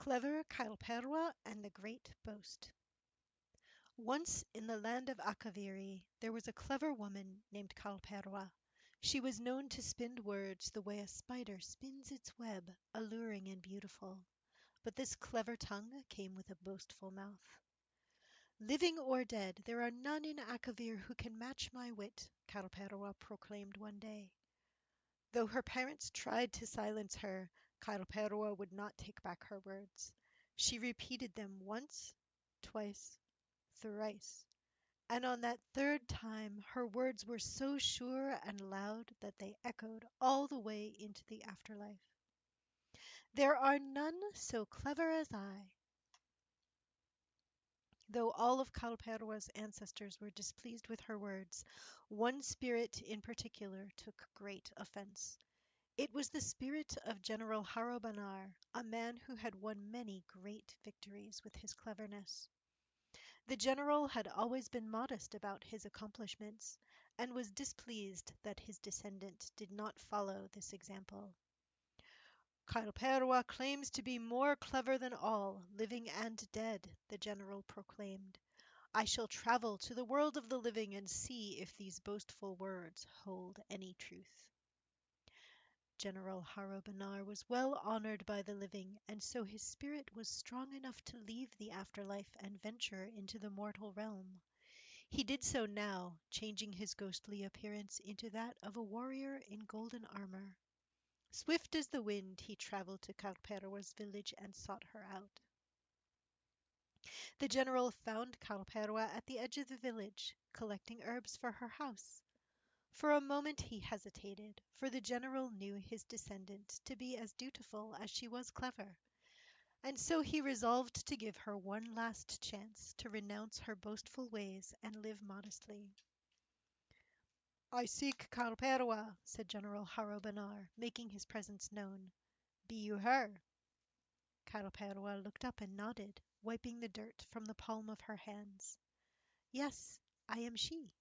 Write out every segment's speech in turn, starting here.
Clever Kail-Perwa and the Great Boast. Once in the land of Akaviri there was a clever woman named Kail-Perwa. She was known to spin words the way a spider spins its web, alluring and beautiful. But this clever tongue came with a boastful mouth. "Living or dead, there are none in Akavir who can match my wit," Kail-Perwa proclaimed one day. Though her parents tried to silence her, Kail-Perwa would not take back her words. She repeated them once, twice, thrice, and on that third time her words were so sure and loud that they echoed all the way into the afterlife. "There are none so clever as I." Though all of Kail-Perwa's ancestors were displeased with her words, one spirit in particular took great offense. It was the spirit of General Harrobanar, a man who had won many great victories with his cleverness. The general had always been modest about his accomplishments, and was displeased that his descendant did not follow this example. "Kail-Perwa claims to be more clever than all, living and dead," the general proclaimed. "I shall travel to the world of the living and see if these boastful words hold any truth." General Harrobanar was well honored by the living, and so his spirit was strong enough to leave the afterlife and venture into the mortal realm. He did so now, changing his ghostly appearance into that of a warrior in golden armor. Swift as the wind he traveled to Kail-Perwa's village and sought her out. The general found Kail-Perwa at the edge of the village, collecting herbs for her house. For a moment he hesitated, for the general knew his descendant to be as dutiful as she was clever, and so he resolved to give her one last chance to renounce her boastful ways and live modestly. "I seek Kail-Perwa," said General Harrobanar, making his presence known. "Be you her?" Kail-Perwa looked up and nodded, wiping the dirt from the palm of her hands. "Yes, I am she."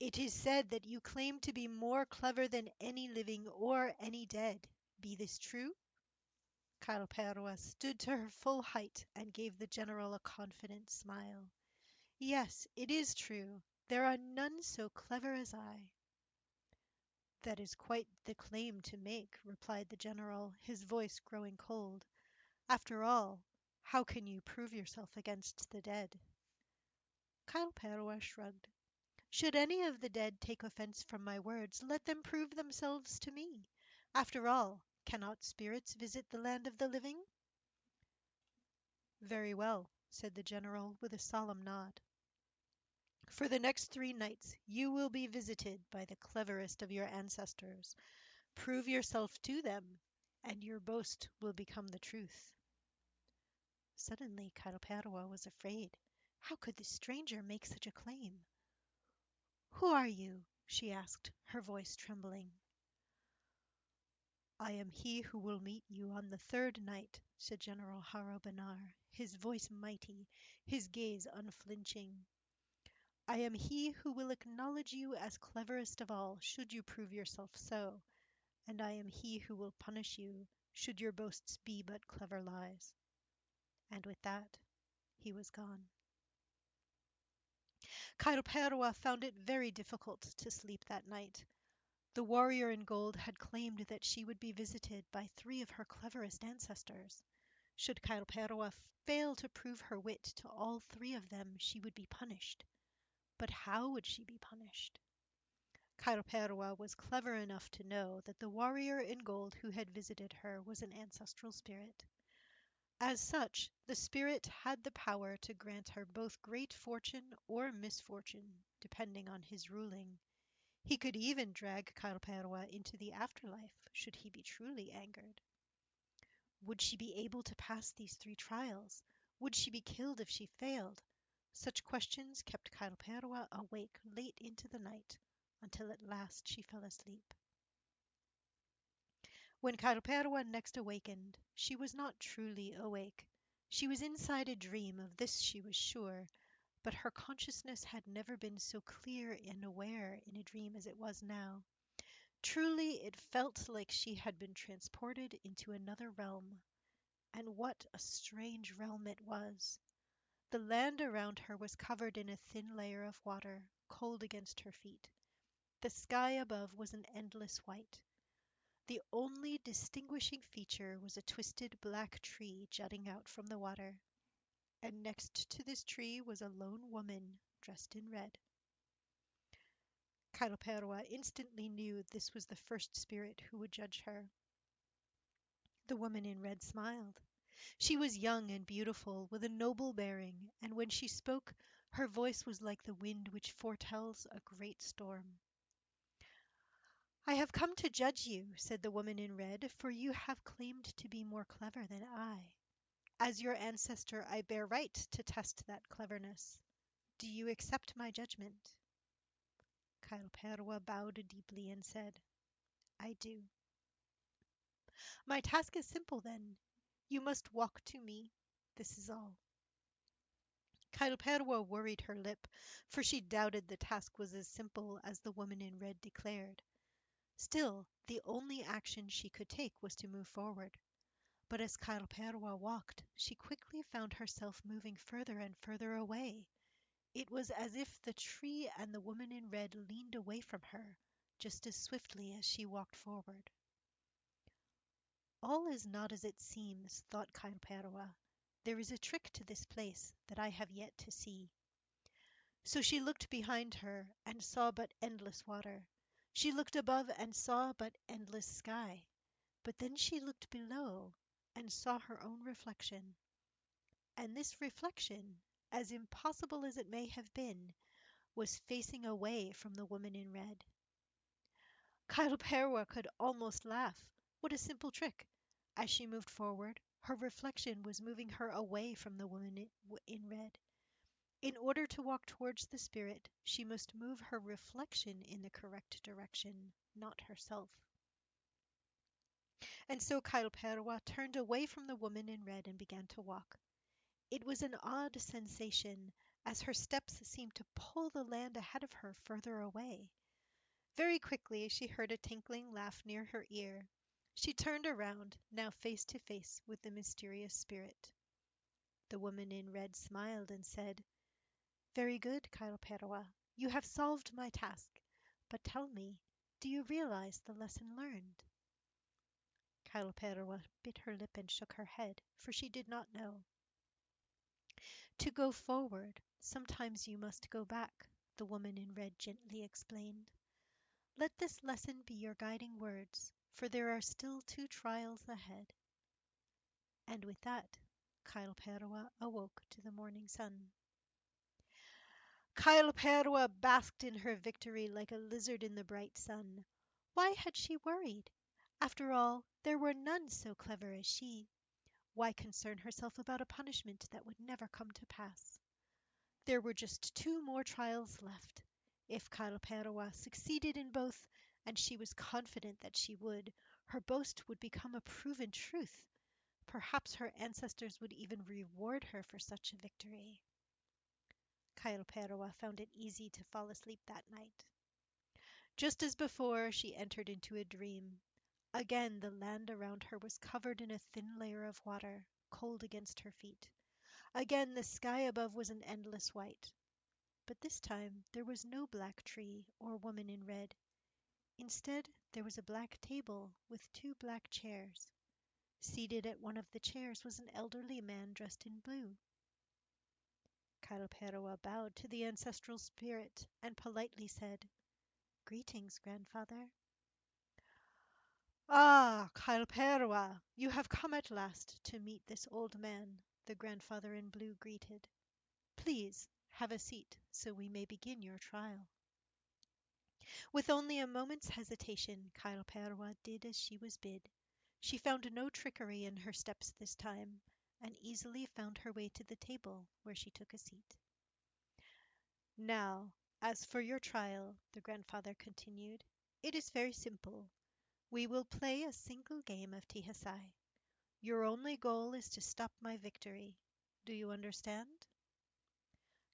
"It is said that you claim to be more clever than any living or any dead. Be this true?" Kail-Perwa stood to her full height and gave the general a confident smile. "Yes, it is true. There are none so clever as I." "That is quite the claim to make," replied the general, his voice growing cold. "After all, how can you prove yourself against the dead?" Kail-Perwa shrugged. "Should any of the dead take offense from my words, let them prove themselves to me. After all, cannot spirits visit the land of the living?" "Very well," said the general, with a solemn nod. "For the next 3 nights you will be visited by the cleverest of your ancestors. Prove yourself to them, and your boast will become the truth." Suddenly Kail-Perwa was afraid. How could this stranger make such a claim? "Who are you?" she asked, her voice trembling. "I am he who will meet you on the 3rd night," said General Harrobanar, his voice mighty, his gaze unflinching. "I am he who will acknowledge you as cleverest of all, should you prove yourself so, and I am he who will punish you, should your boasts be but clever lies." And with that he was gone. Kail-Perwa found it very difficult to sleep that night. The warrior in gold had claimed that she would be visited by 3 of her cleverest ancestors. Should Kail-Perwa fail to prove her wit to all 3 of them, she would be punished. But how would she be punished? Kail-Perwa was clever enough to know that the warrior in gold who had visited her was an ancestral spirit. As such, the spirit had the power to grant her both great fortune or misfortune, depending on his ruling. He could even drag Kail-Perwa into the afterlife, should he be truly angered. Would she be able to pass these 3 trials? Would she be killed if she failed? Such questions kept Kail-Perwa awake late into the night, until at last she fell asleep. When Kail-Perwa next awakened, she was not truly awake. She was inside a dream, of this she was sure, but her consciousness had never been so clear and aware in a dream as it was now. Truly it felt like she had been transported into another realm. And what a strange realm it was! The land around her was covered in a thin layer of water, cold against her feet. The sky above was an endless white. The only distinguishing feature was a twisted black tree jutting out from the water, and next to this tree was a lone woman dressed in red. Kail-Perwa instantly knew this was the first spirit who would judge her. The woman in red smiled. She was young and beautiful, with a noble bearing, and when she spoke, her voice was like the wind which foretells a great storm. "I have come to judge you," said the woman in red, "for you have claimed to be more clever than I. As your ancestor, I bear right to test that cleverness. Do you accept my judgment?" Kail-Perwa bowed deeply and said, "I do." "My task is simple, then. You must walk to me. This is all." Kail-Perwa worried her lip, for she doubted the task was as simple as the woman in red declared. Still, the only action she could take was to move forward. But as Kail-Perwa walked, she quickly found herself moving further and further away. It was as if the tree and the woman in red leaned away from her, just as swiftly as she walked forward. "All is not as it seems," thought Kail-Perwa. "There is a trick to this place that I have yet to see." So she looked behind her and saw but endless water. She looked above and saw but endless sky. But then she looked below and saw her own reflection. And this reflection, as impossible as it may have been, was facing away from the woman in red. Kail-Perwa could almost laugh. What a simple trick! As she moved forward, her reflection was moving her away from the woman in red. In order to walk towards the spirit, she must move her reflection in the correct direction, not herself. And so Kail-Perwa turned away from the woman in red and began to walk. It was an odd sensation, as her steps seemed to pull the land ahead of her further away. Very quickly she heard a tinkling laugh near her ear. She turned around, now face to face with the mysterious spirit. The woman in red smiled and said, "Very good, Kail-Perwa. You have solved my task. But tell me, do you realize the lesson learned?" Kail-Perwa bit her lip and shook her head, for she did not know. "To go forward, sometimes you must go back," the woman in red gently explained. "Let this lesson be your guiding words, for there are still 2 trials ahead." And with that, Kail-Perwa awoke to the morning sun. Kail-Perwa basked in her victory like a lizard in the bright sun. Why had she worried? After all, there were none so clever as she. Why concern herself about a punishment that would never come to pass? There were just 2 more trials left. If Kail-Perwa succeeded in both, and she was confident that she would, her boast would become a proven truth. Perhaps her ancestors would even reward her for such a victory. Kail-Perwa found it easy to fall asleep that night. Just as before, she entered into a dream. Again the land around her was covered in a thin layer of water, cold against her feet. Again the sky above was an endless white. But this time there was no black tree or woman in red. Instead, there was a black table with 2 black chairs. Seated at one of the chairs was an elderly man dressed in blue. Kail-Perwa bowed to the ancestral spirit and politely said, "Greetings, grandfather." "Ah, Kail-Perwa, you have come at last to meet this old man," the grandfather in blue greeted. "Please have a seat so we may begin your trial." With only a moment's hesitation, Kail-Perwa did as she was bid. She found no trickery in her steps this time, and easily found her way to the table, where she took a seat. "Now, as for your trial," the grandfather continued, "it is very simple. We will play a single game of tihasai. Your only goal is to stop my victory. Do you understand?"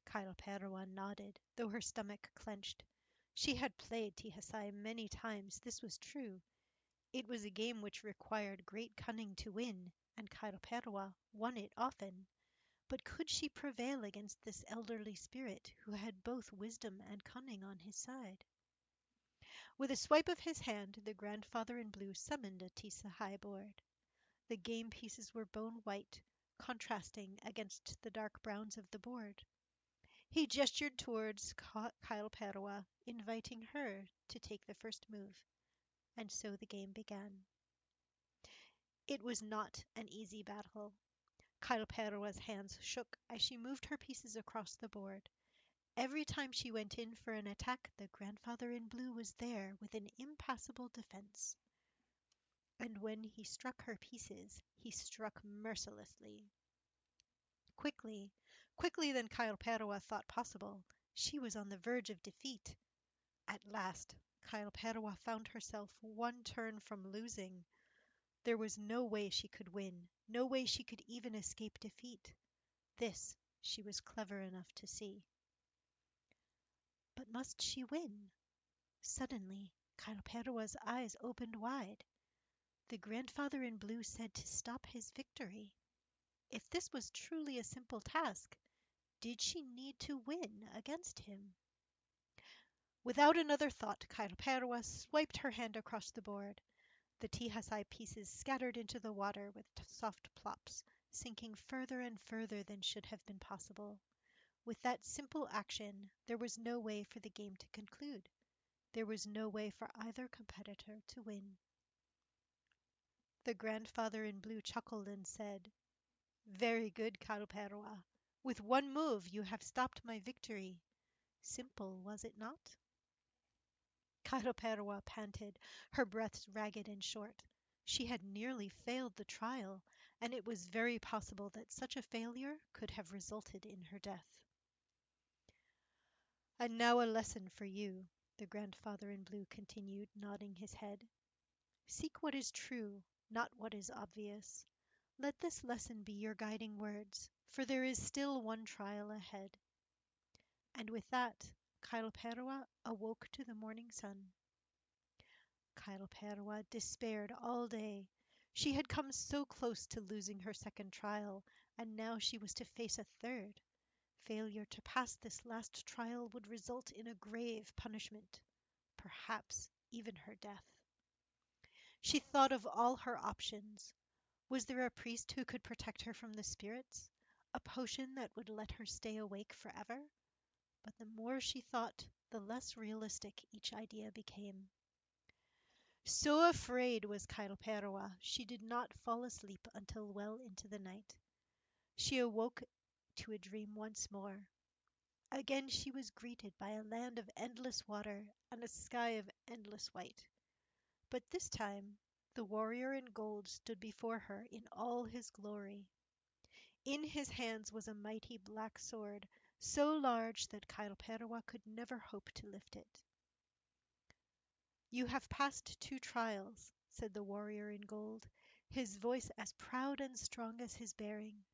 Kail-Perwa nodded, though her stomach clenched. She had played tihasai many times, this was true. It was a game which required great cunning to win, and Kail-Perwa won it often. But could she prevail against this elderly spirit who had both wisdom and cunning on his side? With a swipe of his hand, the grandfather in blue summoned a Tisa high board. The game pieces were bone white, contrasting against the dark browns of the board. He gestured towards Kail-Perwa, inviting her to take the first move, and so the game began. It was not an easy battle. Kail-Perwa's hands shook as she moved her pieces across the board. Every time she went in for an attack, the grandfather in blue was there with an impassable defense. And when he struck her pieces, he struck mercilessly. Quickly, quickly than Kail-Perwa thought possible, she was on the verge of defeat. At last, Kail-Perwa found herself one turn from losing. There was no way she could win, no way she could even escape defeat. This she was clever enough to see. But must she win? Suddenly, Kail-Perwa's eyes opened wide. The grandfather in blue said to stop his victory. If this was truly a simple task, did she need to win against him? Without another thought, Kail-Perwa swiped her hand across the board. The Tihasai pieces scattered into the water with soft plops, sinking further and further than should have been possible. With that simple action, there was no way for the game to conclude. There was no way for either competitor to win. The grandfather in blue chuckled and said, "Very good, Kail-Perwa. With one move you have stopped my victory. Simple, was it not?" Kail-Perwa panted, her breaths ragged and short. She had nearly failed the trial, and it was very possible that such a failure could have resulted in her death. "And now a lesson for you," the grandfather in blue continued, nodding his head. "Seek what is true, not what is obvious. Let this lesson be your guiding words, for there is still one trial ahead." And with that, Kail-Perwa awoke to the morning sun. Kail-Perwa despaired all day. She had come so close to losing her second trial, and now she was to face a third. Failure to pass this last trial would result in a grave punishment, perhaps even her death. She thought of all her options. Was there a priest who could protect her from the spirits? A potion that would let her stay awake forever? But the more she thought, the less realistic each idea became. So afraid was Kail-Perwa, she did not fall asleep until well into the night. She awoke to a dream once more. Again she was greeted by a land of endless water and a sky of endless white. But this time the warrior in gold stood before her in all his glory. In his hands was a mighty black sword, so large that Kail-Perwa could never hope to lift it. "You have passed 2 trials," said the warrior in gold, his voice as proud and strong as his bearing.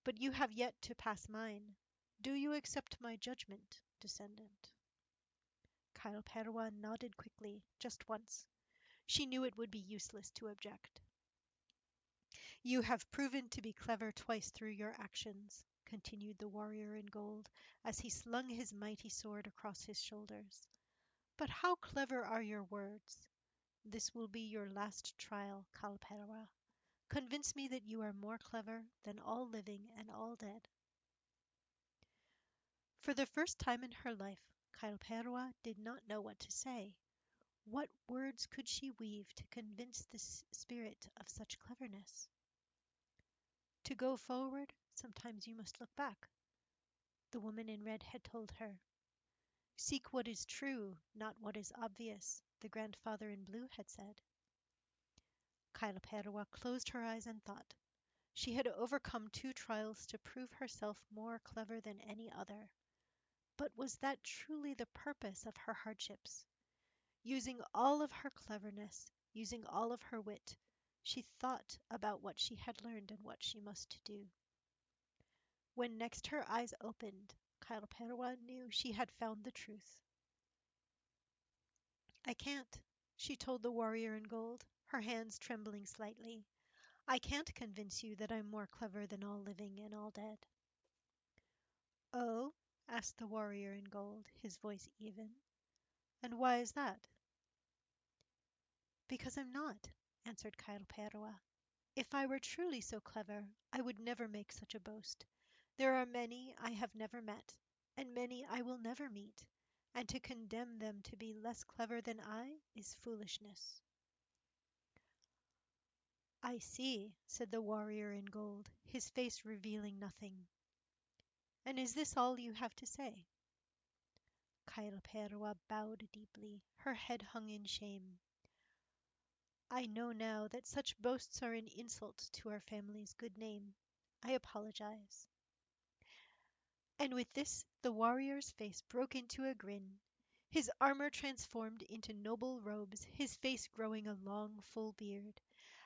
"But you have yet to pass mine. Do you accept my judgment, descendant?" Kail-Perwa nodded quickly, just once. She knew it would be useless to object. "You have proven to be clever twice through your actions," continued the warrior in gold, as he slung his mighty sword across his shoulders. "But how clever are your words! This will be your last trial, Kail-Perwa. Convince me that you are more clever than all living and all dead." For the first time in her life, Kail-Perwa did not know what to say. What words could she weave to convince this spirit of such cleverness? "To go forward, sometimes you must look back," the woman in red had told her. "Seek what is true, not what is obvious," the grandfather in blue had said. Kail-Perwa closed her eyes and thought. She had overcome 2 trials to prove herself more clever than any other. But was that truly the purpose of her hardships? Using all of her cleverness, using all of her wit, she thought about what she had learned and what she must do. When next her eyes opened, Kail-Perwa knew she had found the truth. "I can't," she told the warrior in gold, her hands trembling slightly. I can't convince you that I'm more clever than all living and all dead." "Oh?" asked the warrior in gold, his voice even. "And why is that?" "Because I'm not," answered Kail-Perwa. "If I were truly so clever, I would never make such a boast. There are many I have never met, and many I will never meet, and to condemn them to be less clever than I is foolishness." "I see," said the warrior in gold, his face revealing nothing. "And is this all you have to say?" Kail-Perwa bowed deeply. Her head hung in shame. "I know now that such boasts are an insult to our family's good name. I apologize." And with this the warrior's face broke into a grin. His armor transformed into noble robes, his face growing a long, full beard.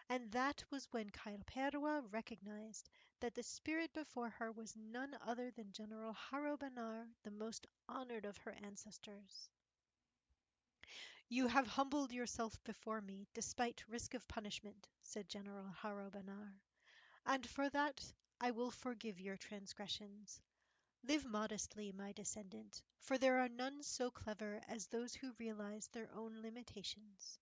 And that was when Kail-Perwa recognized that the spirit before her was none other than General Harrow-Benar, the most honored of her ancestors. "You have humbled yourself before me, despite risk of punishment," said General Harrow-Benar, "and for that I will forgive your transgressions. Live modestly, my descendant, for there are none so clever as those who realize their own limitations."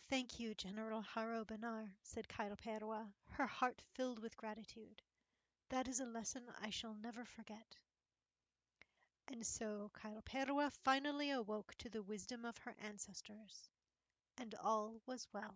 "Thank you, General Harrow-Benar," said Kail-Perwa, her heart filled with gratitude. "That is a lesson I shall never forget." And so Kail-Perwa finally awoke to the wisdom of her ancestors, and all was well.